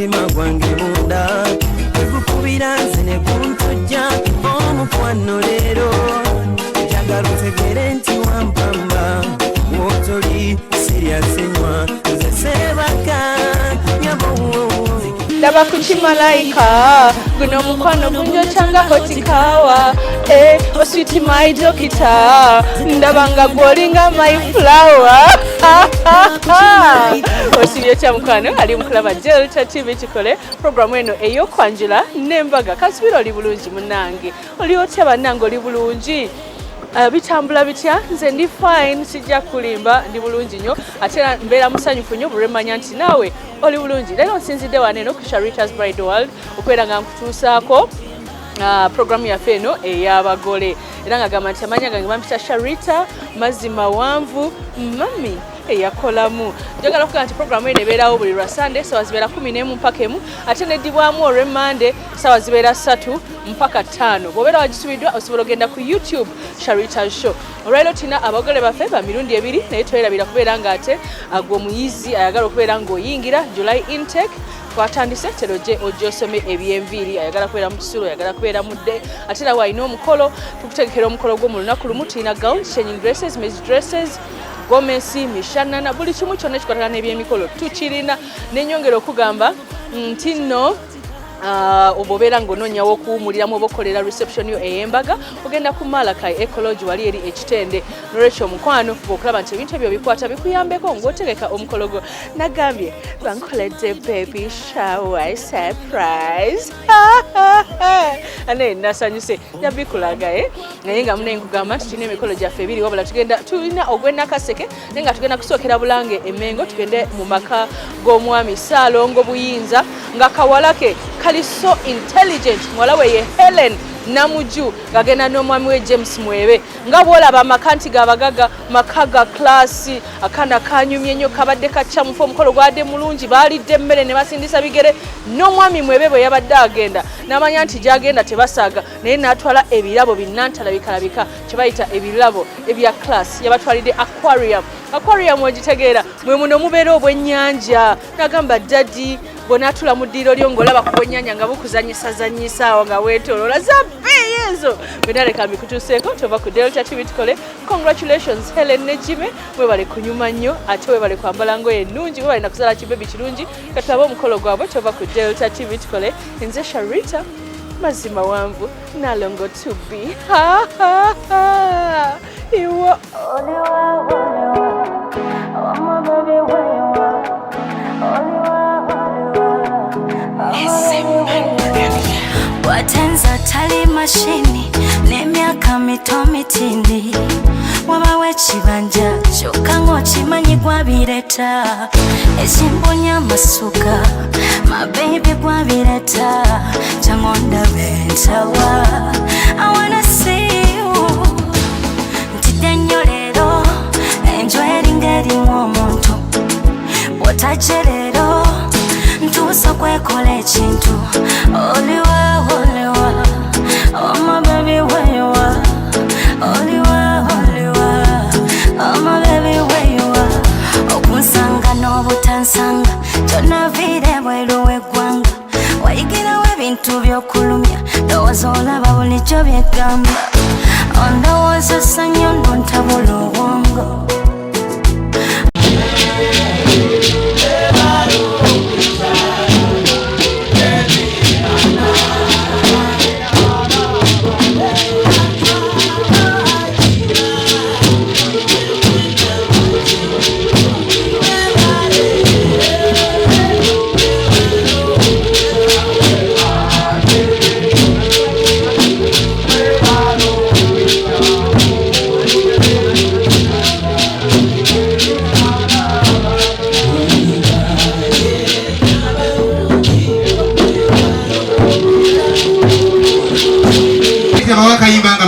mutima gwange munda ekukubira nze ne kuntujja omukwano leero njagala otegere nti wampamba wotoli siryasenywa nze sebaka nyabo Daba kuchimalaika guno mukwano kunjochanga hotikawa oswiti my dokita ndabanga gwolinga my flower osibye kya mukwano ali mukulaba Delta TV tukole programu eno eyo kwanjula n'embaga kasubira oli bulungi munange oli otya bannange oli bulungi bitambula bitya nze ndi fine sijja kulimba ndi bulungi nnyo ate mbeera musanyufu nnyo bulwemanya nti naawe oli bulungi leero nsinzidde waneno ku Sharita's Bridal World okubeera nga nkutuusaako programu yaffe eno ey'abagole era nga gamba nti amanya gange bampita Sharita mazima wanvu mami eyakolamu njagala okuga nti programu eno ebeerawo buli lwa Sunday sawa zibeera 11 mpaka 1 ate neddibwamu olwe Monday sawa zibeera 3 mpaka 5 bw'obeera wagisubiddwa osobola ogenda ku YouTube Sharita's Show olwaleero tina abagole baffe ba mirundi ebiri naye twerabira kubeera nga ate agwo omuyizi ayagala okubeera ng'oyingira July intake twatandise teroje ojosome eby'enviiri ayagala kubeera mu kisulo ayagala kubeera mudde ate nawe alina omukolo tukutegekera omukolo gwo mu lunaku lumu tulina gown changing dresses maize dresses gomesi mishanana buli kimu kyonna kikwatagana n'ebyemikolo tukirina n'ennyongera okugamba nti nno obobeera ng'onoonya w'okuwumuliramu oba okolera reception yo ey'embaga ogenda ku Malakai Ecology wali eri ekitende n'olwekyo omukwano bw'okulaba nti ebintu ebyo bikwata bikuyambeko ng'otegeka omukolo gwo nagambye bankoledde baby shower surprise ane nasanyuse yabikulaga naye nga munaye nkugamba nti tulina emikolo gyaffe ebiri wabula tulina ogw'ennakaseke naye nga tugenda kusookera Bulange Emengo tugende mu maka g'omwami Ssaalongo Buyinza nga kawalake kali so intelligent mwala we ye Hellen namuju gagenda n'omwami we James Mwebe nga bwolaba amakanti gabagaga makaga klasi akana kanyumye nnyo kabadde kacamufu omukolo gwadde mulungi baalidde emmere ne basindisa bigere n'omwami Mwebe bwe yabadde agenda n'amanya nti gyagenda tebasaaga naye n'atwala ebirabo binnantala bikalabika kye bayita ebirabo ebya klasi yabatwalidde aquarium ogitegeera mwe muno mubeera obwennyanja nagamba dadi bonatula mu ddiiro lyo ng'olaba ku bwennyanja nga bukuzanyisa awo nga weetooloola zabbeeyi ezo benaleka mbikutuuseeko tova ku Delta TV tukole congratulations Helen ne Jimmy webale kunyuma nnyo ate webale kwambala ngoye ennungi webale nakuzala kibebi kirungi katulabe omukolo gwabwe tova ku Delta TV tukole nze Sharita mazima wanvu nalongo to be iwo watenza tali mashini n'emyaka mito mitindi wabawo ekibanja kyokka ng'okimanyi gwabireta ekimbunya amasuka mabebi gwabireta kyangonda bentawa I wanna see you ntidde nnyo leero enjwa eringa erimu omuntu bw'otajje leero ntuusa kwekola ekintu oliwa oh my baby where you are oliwa oh my baby where you are okunsanga n'obutansanga kyonaviire bweru w'eggwanga wayigirawo ebintu by'okulumya ndowooza olaba bulijjo byegamba ondowooza osanyo nontabula obwongo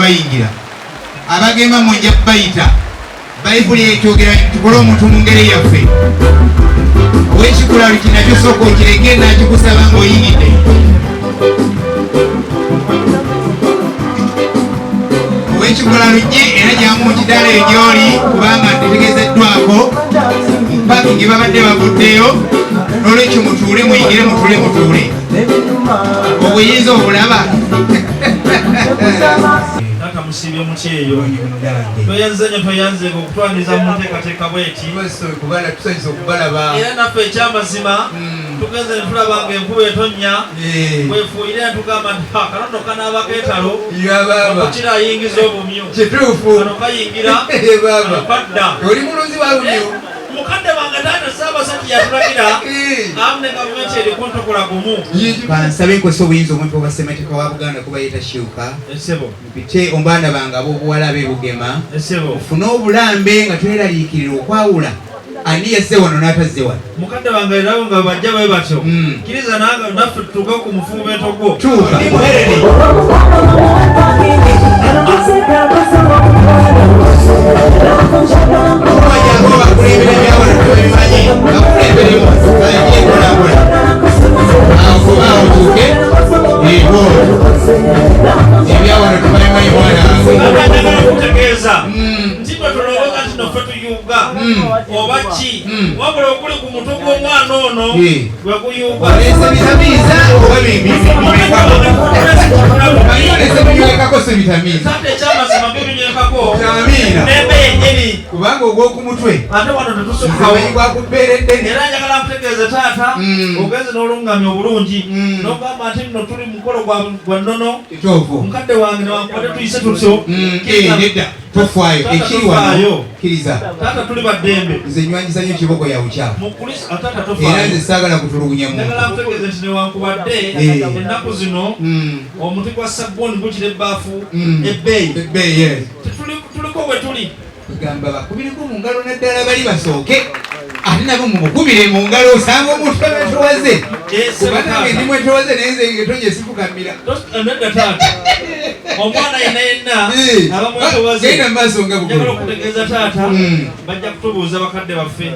bayingira abagema munja bayita bayibuli ekyogera tukole omuntu mu ngeri yaffe owekikola liki nakyo sooka okirege nakikusaba ng'oyingidde owekikola lujje era gyamu kidala egyoli kubanga ntegezeddwako pakingi babadde bavuddeyo nolwekyo mutuule muyingire mutuule obuyinza obulaba Tata musibye mukyeyo toyanze nyo toyanze okutwaniza mu nteekateeka bweti kubala tusanyusa okubalaba era naffe ekyamazima tugenze ne tulaba ng'enkuba etonnya bwefuuyire tugamba nti akalondo kanaaba keetalo okukira ayingiza obumyu kituufu kano kayingira kadda oli mulunzi wa bumyu mukadde wange taata Ssaabasajja yatulagira amune gavumenti eri kuntokola gumu bansabe nkosa obuyinza omuntu oba Ssemateeka wa Buganda kuba yetashiuka essebo mpite ombaana bange ab'obuwala ab'ebugema essebo ofune obulambe nga tweraliikirira okwawula ani yazze wano n'atazze wano mukadde wange era nga bajja bwe batyo kkiriza nange naffe tutuuke ku mufuubeeto gwo tuuka kutegeeza nti bwe tulowooza nti noffe tuyuuga oba ki wabula okuli ku mutwe gw'omwana ono gwe guyuuga ate ekyamazima gebinywekako n'embe yennyini kubanga ogw'okumutwe ate wano tetusukkawo era njagala nkutegeeze taata ogenze n'olungamya obulungi n'ogamba nti nno tuli mukolo gwa nnono mukadde wange newankubadde tuyise tutyo nedda tofaayo ekiri wano kkiriza taata tuli baddembe nze nywanyiza nnyo kiboko ya bukyafu taata era tofaayo nze saagala kutulugunya muntu njagala nkutegeeze nti newankubadde ennaku zino omuti gwa sabbuuni gukira ebbaafu ebbeeyi tuliko bwe tuli gamba bakubireko mu ngalo naddala bali basooke ate nabo mumukubire mu ngalo osanga omuntu abetowaze kubanange ndi mwetowaze naye nze ngetoje sifukamira nedda taata omwana yenna aba mwetowaze genda maaso nga njagala okutegeeza taata bajja kutubuuza bakadde baffe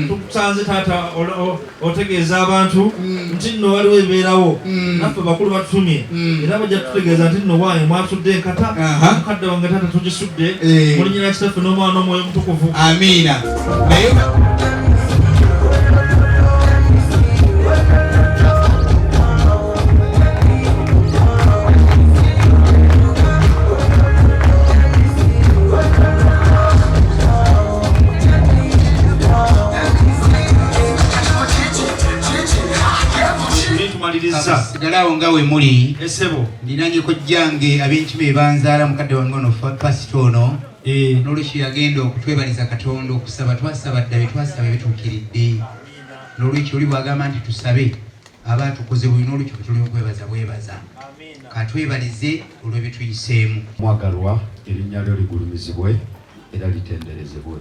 tukusanze taata otegeeza abantu nti nno waliwo ebibeerawo naffe bakulu batutumye era bajja kututegeeza nti nno wange mwatudde enkata mukadde wange taata tugisudde mulinyira kitaffe n'omwana omwoyo mutukuvu amiina naye sigalawo nga we muli essebo ndinanyeko jjange ab'enkima ebanzaala mukadde wange ono pasita ono n'olwekyo yagenda okutwebaliza Katonda okusaba twasaba dda betwasaba bituukiridde n'olwekyo oli bwagamba nti tusabe aba atukoze buli n'olwekyo bwe tuli okwebaza bwebaza katwebalize olw'ebituyiseemu mwagalwa erinnya lyo ligulumizibwe era litenderezebwe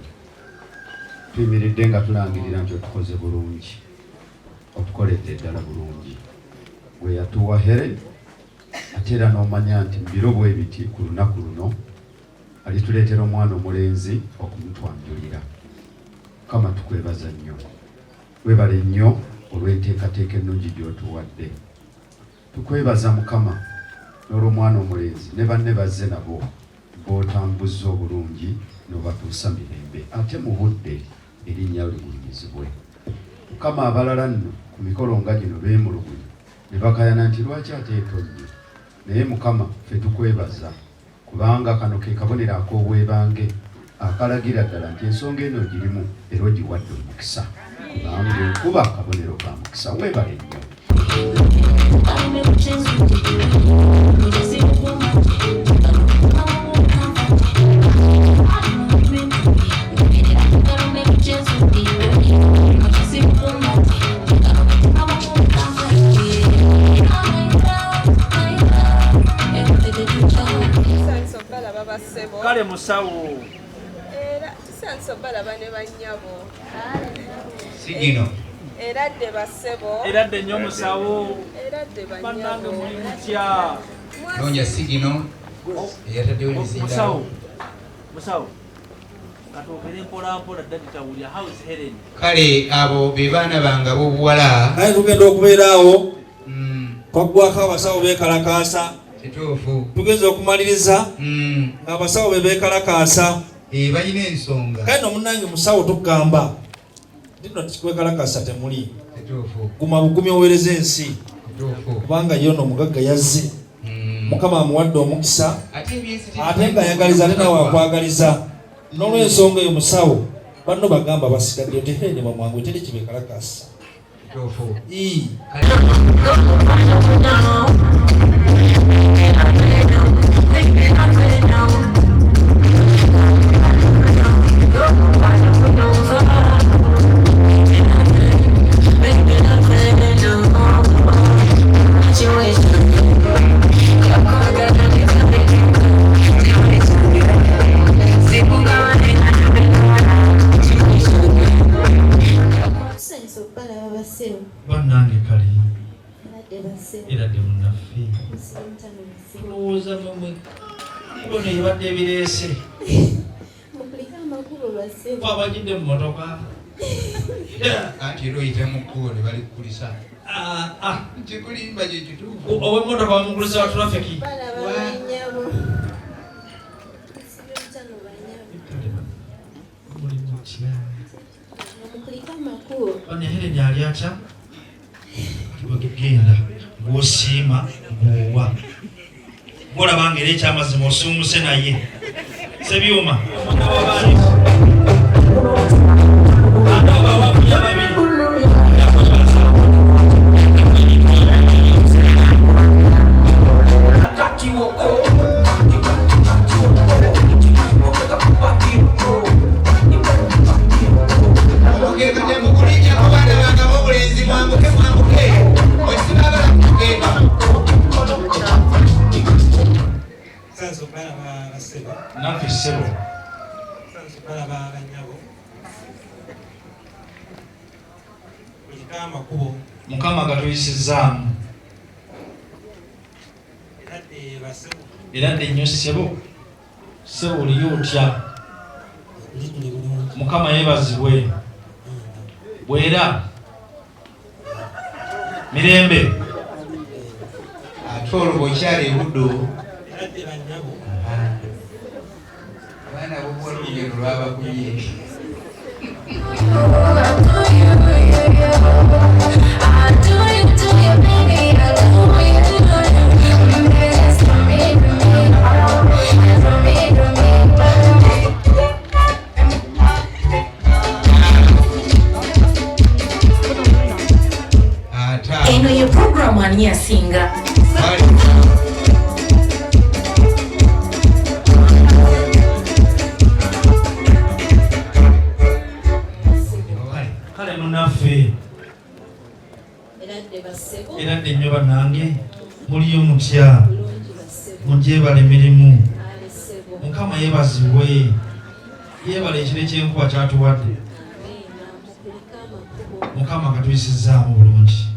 tuyimiridde nga tulangirira nti otukoze bulungi otukoledde eddala bulungi gwe yatuwa Helen ate era n'omanya nti mbiro bwe biti ku lunaku luno alituleetera omwana omulenzi okumutwanjulira Mukama tukwebaza nnyo webale nnyo olw'enteekateeka ennungi gy'otuwadde tukwebaza Mukama n'olw'omwana omulenzi ne banne bazze nabo b'otambuzza obulungi n'obatuusa mirembe ate mu budde erinnya ligulumizibwe Mukama abalala nno ku mikolo nga gino beemulugunya ne bakayana nti lwaki ate etonnye naye Mukama ffe tukwebaza kubanga kano ke kabonero ak'obwebange akalagira ddala nti ensonga eno girimu era ogiwadde omukisa kubanga enkuba kabonero ka mukisa weebale nnyo kale musawo era tusanso balaba ne bannyabo sigino eradde bassebo eradde nnyo musawo eradde bannange bannyabo muli mutya nonya sigino eyataddewo musawo musawo katuukere mpolampola dda tutawulya house Helen kale abo be baana bange ab'obuwala naye tugenda okubeeraawo kwaggwako abasawo beekalakaasa kituufu tugeza okumaliriza abasawo be beekalakaasa balina ensonga kale no munnange musawo tugamba ndino tikwekalakaasa temuli guma bugumi owereze ensi kubanga yono omugagga yazze Mukama amuwadde omukisa ate nga ayagaliza ate nawe akwagaliza n'olw'ensonga eyo musawo banno bagamba basigadde oteheene bamwangu teri kibekalakasa bannange kale era demunaffe tulowooza mumwe bono ebadde ebireese abajidde mu motoka anti era oyite mu kkubo ne balikukulisa nti kulimba gye kituufu ow'emmotoka bamukulisa wa trafiki bano Helen ali atya tugenda gw'osiima gw'owa gw'olaba ng'era ekyamazima osuumuse naye sebyuma Mukama gatuyisizaamu era nnyo ssebo oliyo otya Mukama yeebazibwe bwera mirembe ate olwo bw'okyala ebuddo abaana bokuwa olugendo lwabakubye eno ye programu ani yasinga kale munaffe era dde nnyo bannange muliyo mutya mugyebala emirimu Mukama yeebazibwe yeebala ekiro ekyenkuba kyatuwadde Mukama katuyisizaamu bulungi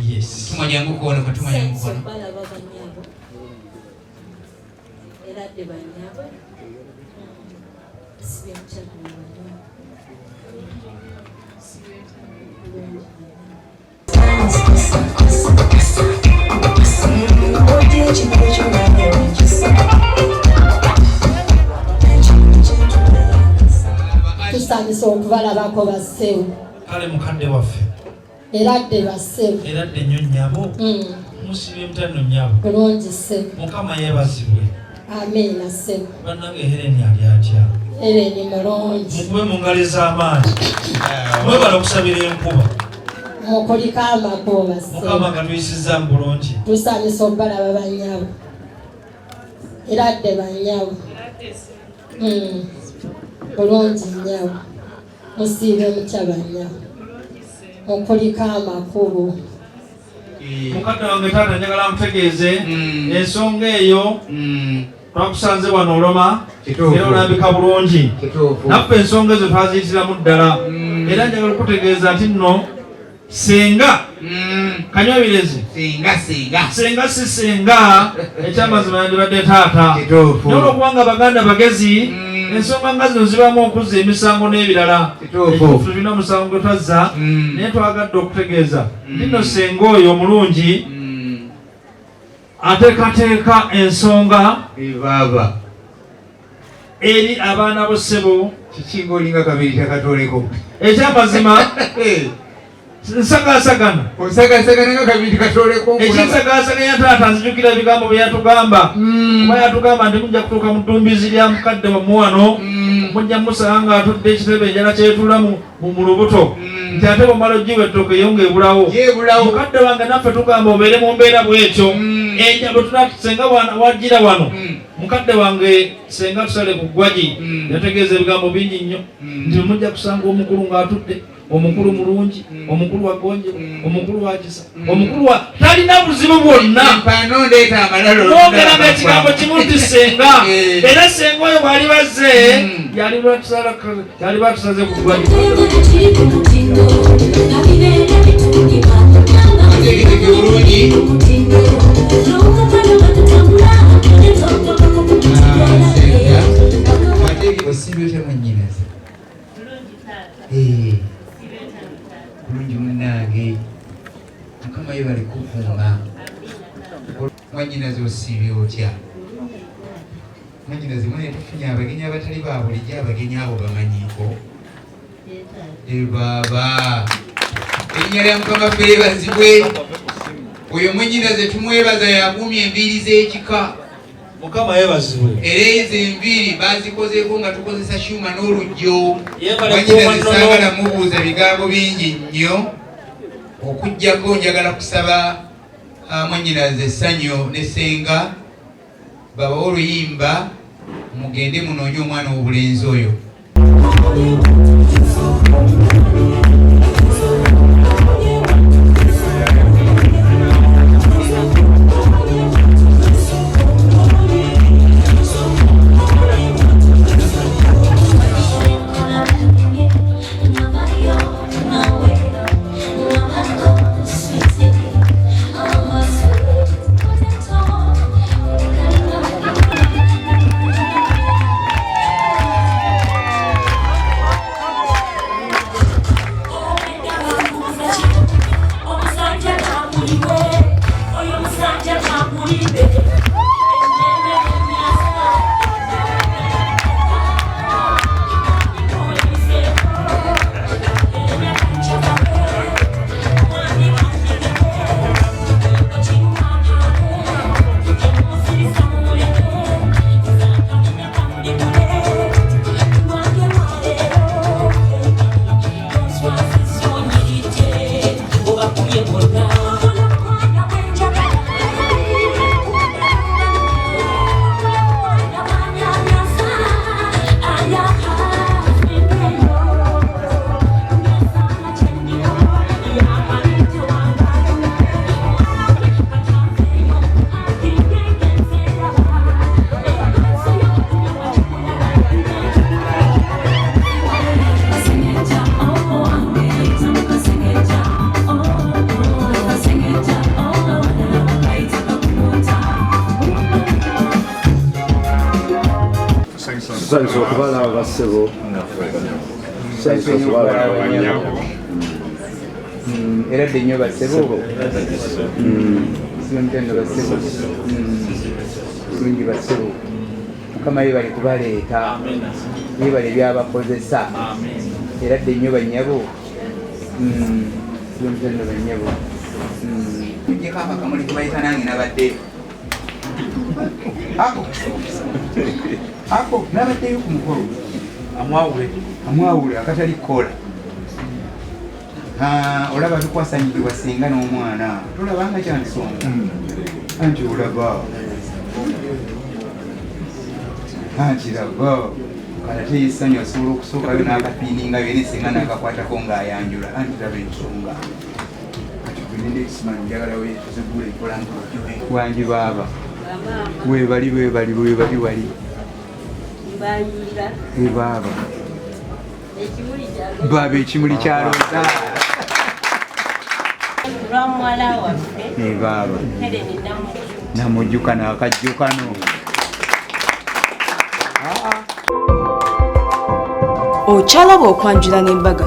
yes tumanyangu kuona katumanyangu kuona tusanyusa okubalabako bassewo kale mukadde waffe era dde bassewo era dde nnyo nnyabo musibye mutano nnyabo bulungi ssebo Mukama yeebazibwe amiina ssebo bannange Helen ali atya Helen mulungi mukube mu ngalo ez'amaanyi mwebala okusabira enkuba mukuliko amakubo bassewo Mukama gatuyisizaamu bulungi tusanyusa okubalaba bannyabo era dde bannyabo bulungi nnyabo musiibe mutya bannyabo mukuliko amakubo mukadde wange taata njagala mutegeeze ensonga eyo twakusanze wano oloma era olambika bulungi naffe ensonga ezo twaziyitiramu ddala era njagala okutegeeza nti nno senga kanywabirezi senga si senga ekyamazima yandibadde taata naye olwokubanga abaganda bagezi ensonga nga zino zibamu okuzza emisango n'ebirala ekituufu tulina omusango gwe twazza naye twagadde okutegeeza nino senga oyo omulungi ateekateeka ensonga ebaba eri abaana bo ssebo kikinga olinga kabiri takatoleko ekyamazima Nsagaasagana. Osagaasagana nga kabiri katoleko. Ekinsagaasaganya taata nzijukira ebigambo bye yatugamba. Kuba yatugamba nti mujja kutuuka mu ttumbizi lya mukadde wammwe wano. Mujja musanga atudde ekitebe enjala kyetula mu lubuto. Nti ate bw'omala ogyiwa ettooke yo ng'ebulawo. Mukadde wange naffe tugamba obeere mu mbeera bw'ekyo. Enjalo senga wajjira wano. Mukadde wange senga tusale ku ggwagi. Yategeeza ebigambo bingi nnyo. Nti mujja kusanga omukulu ng'atudde. Omukulu mulungi, omukulu wagonje, omukulu wakisa, omukulu wa talina buzibu bwonna. Mpano ndeeta amalalo. Twogera ekigambo kimu nti senga. Era senga oyo bw'ali bazze yali batusaze ku ggwagi. Bulungi munnange Mukama ye bali kukuuma. Mwannyinaze osiibye otya? Mwannyinaze mwana tufunye abagenyi abatali ba bulijjo, abagenyi abo bamanyiiko. Baaba erinnya lya Mukama ffe yeebazibwe. Oyo mwannyinaze tumwebaza yakuumya enviiri z'ekika. Mukama yeebazibwe. Era ezo enviiri baazikozeeko nga tukozesa kyuma n'olujjo. Mwannyinaze saagala mubuuza bigambo bingi nnyo. Okuggyako njagala kusaba mwannyinaze essanyu ne senga babawe oluyimba mugende munoonye omwana w'obulenzi oyo. Tusanyusa okubalaba bassebo. Tusanyusa okubalaba banyabo. Era dde nnyo bassebo. Sibamitendo bassebo. Bulungi bassebo. Mukama ye bali kubaleeta. Ye bali byabakozesa. Era dde nnyo banyabo. Sibamitendo banyabo. Tujjeko akakamuli kubayita nange nabadde. Ako nabaddeyo ku mukolo amwawule akatali kukola. Olaba tukwasanyikibwa senga n'omwana tolabanga kyansonga anti olaba antiraba kala teyisanyu asobola okusookayo n'akapiiningayo ne senga n'akakwatako ng'ayanjula anti raba ensonga njagala wetuzegula ekola wangi baaba webali wali baaba baaba ekimuli kyalonda baaba namujjuka n'akajjukano. Okyalaba okwanjula n'embaga